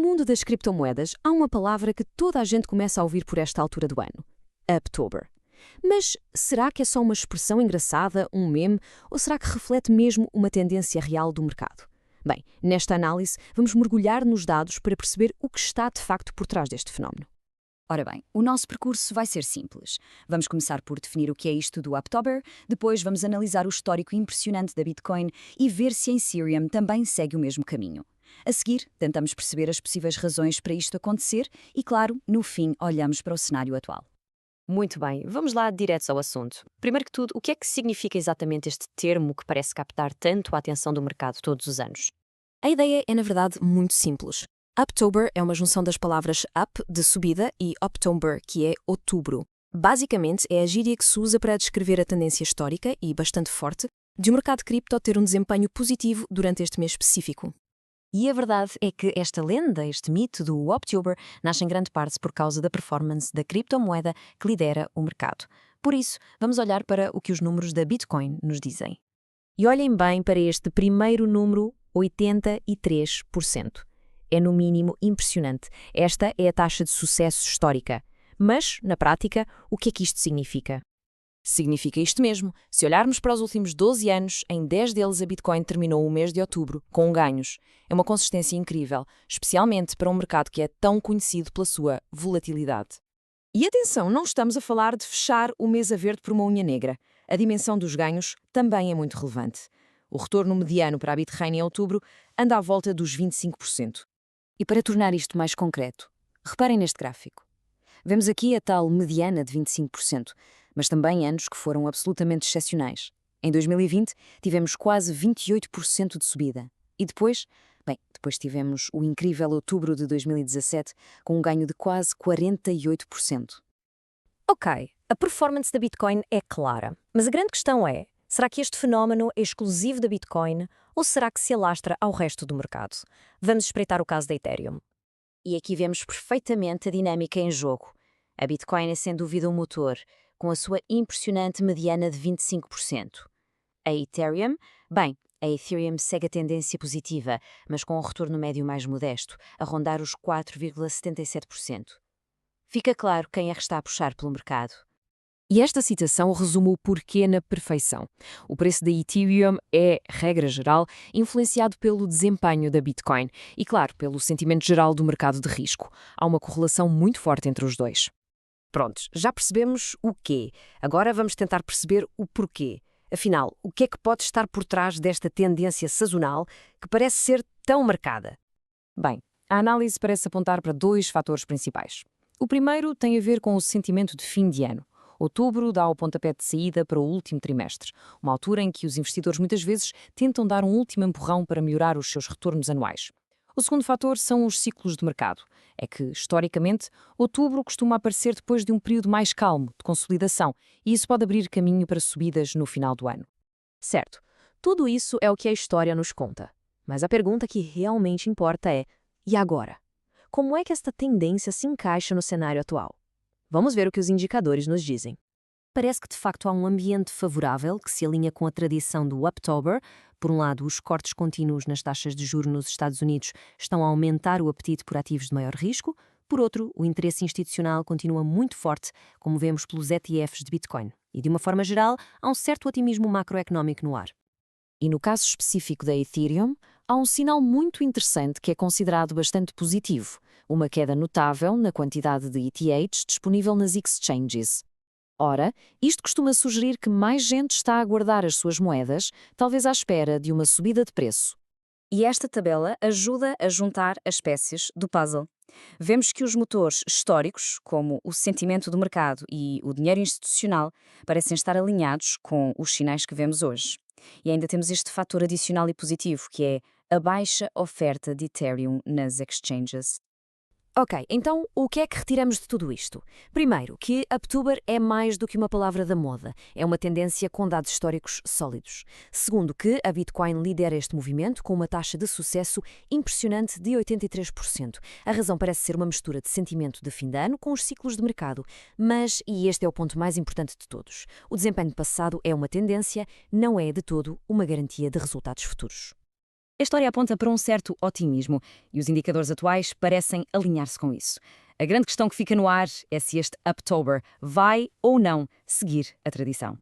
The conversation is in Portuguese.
mundo das criptomoedas, há uma palavra que toda a gente começa a ouvir por esta altura do ano: Uptober. Mas será que é só uma expressão engraçada, um meme, ou será que reflete mesmo uma tendência real do mercado? Bem, nesta análise, vamos mergulhar nos dados para perceber o que está de facto por trás deste fenómeno. Ora bem, o nosso percurso vai ser simples. Vamos começar por definir o que é isto do Uptober, depois vamos analisar o histórico impressionante da Bitcoin e ver se a Ethereum também segue o mesmo caminho. A seguir, tentamos perceber as possíveis razões para isto acontecer e, claro, no fim, olhamos para o cenário atual. Muito bem, vamos lá diretos ao assunto. Primeiro que tudo, o que é que significa exatamente este termo que parece captar tanto a atenção do mercado todos os anos? A ideia é, na verdade, muito simples. Uptober é uma junção das palavras up, de subida, e October, que é outubro. Basicamente, é a gíria que se usa para descrever a tendência histórica, e bastante forte, de o mercado cripto ter um desempenho positivo durante este mês específico. E a verdade é que esta lenda, este mito do Uptober, nasce em grande parte por causa da performance da criptomoeda que lidera o mercado. Por isso, vamos olhar para o que os números da Bitcoin nos dizem. E olhem bem para este primeiro número, 83%. É no mínimo impressionante. Esta é a taxa de sucesso histórica. Mas, na prática, o que é que isto significa? Significa isto mesmo. Se olharmos para os últimos 12 anos, em 10 deles a Bitcoin terminou o mês de outubro com ganhos. É uma consistência incrível, especialmente para um mercado que é tão conhecido pela sua volatilidade. E atenção, não estamos a falar de fechar o mês a verde por uma unha negra. A dimensão dos ganhos também é muito relevante. O retorno mediano para a Bitcoin em outubro anda à volta dos 25%. E para tornar isto mais concreto, reparem neste gráfico. Vemos aqui a tal mediana de 25%, mas também anos que foram absolutamente excepcionais. Em 2020, tivemos quase 28% de subida. E depois tivemos o incrível outubro de 2017, com um ganho de quase 48%. Ok, a performance da Bitcoin é clara, mas a grande questão é: será que este fenómeno é exclusivo da Bitcoin ou será que se alastra ao resto do mercado? Vamos espreitar o caso da Ethereum. E aqui vemos perfeitamente a dinâmica em jogo. A Bitcoin é sem dúvida um motor, com a sua impressionante mediana de 25%. A Ethereum, a Ethereum segue a tendência positiva, mas com um retorno médio mais modesto, a rondar os 4,77%. Fica claro quem é que está a puxar pelo mercado. E esta citação resume o porquê na perfeição. O preço da Ethereum é, regra geral, influenciado pelo desempenho da Bitcoin e, claro, pelo sentimento geral do mercado de risco. Há uma correlação muito forte entre os dois. Prontos, já percebemos o quê. Agora vamos tentar perceber o porquê. Afinal, o que é que pode estar por trás desta tendência sazonal que parece ser tão marcada? Bem, a análise parece apontar para dois fatores principais. O primeiro tem a ver com o sentimento de fim de ano. Outubro dá o pontapé de saída para o último trimestre, uma altura em que os investidores muitas vezes tentam dar um último empurrão para melhorar os seus retornos anuais. O segundo fator são os ciclos de mercado. É que, historicamente, outubro costuma aparecer depois de um período mais calmo, de consolidação, e isso pode abrir caminho para subidas no final do ano. Certo, tudo isso é o que a história nos conta. Mas a pergunta que realmente importa é: e agora? Como é que esta tendência se encaixa no cenário atual? Vamos ver o que os indicadores nos dizem. Parece que de facto há um ambiente favorável que se alinha com a tradição do Uptober. Por um lado, os cortes contínuos nas taxas de juros nos Estados Unidos estão a aumentar o apetite por ativos de maior risco. Por outro, o interesse institucional continua muito forte, como vemos pelos ETFs de Bitcoin. E de uma forma geral, há um certo otimismo macroeconómico no ar. E no caso específico da Ethereum, há um sinal muito interessante que é considerado bastante positivo: uma queda notável na quantidade de ETHs disponível nas exchanges. Ora, isto costuma sugerir que mais gente está a guardar as suas moedas, talvez à espera de uma subida de preço. E esta tabela ajuda a juntar as peças do puzzle. Vemos que os motores históricos, como o sentimento do mercado e o dinheiro institucional, parecem estar alinhados com os sinais que vemos hoje. E ainda temos este fator adicional e positivo, que é a baixa oferta de Ethereum nas exchanges. Ok, então o que é que retiramos de tudo isto? Primeiro, que Uptober é mais do que uma palavra da moda, é uma tendência com dados históricos sólidos. Segundo, que a Bitcoin lidera este movimento com uma taxa de sucesso impressionante de 83%. A razão parece ser uma mistura de sentimento de fim de ano com os ciclos de mercado, mas, e este é o ponto mais importante de todos, o desempenho passado é uma tendência, não é de todo uma garantia de resultados futuros. A história aponta para um certo otimismo e os indicadores atuais parecem alinhar-se com isso. A grande questão que fica no ar é se este Uptober vai ou não seguir a tradição.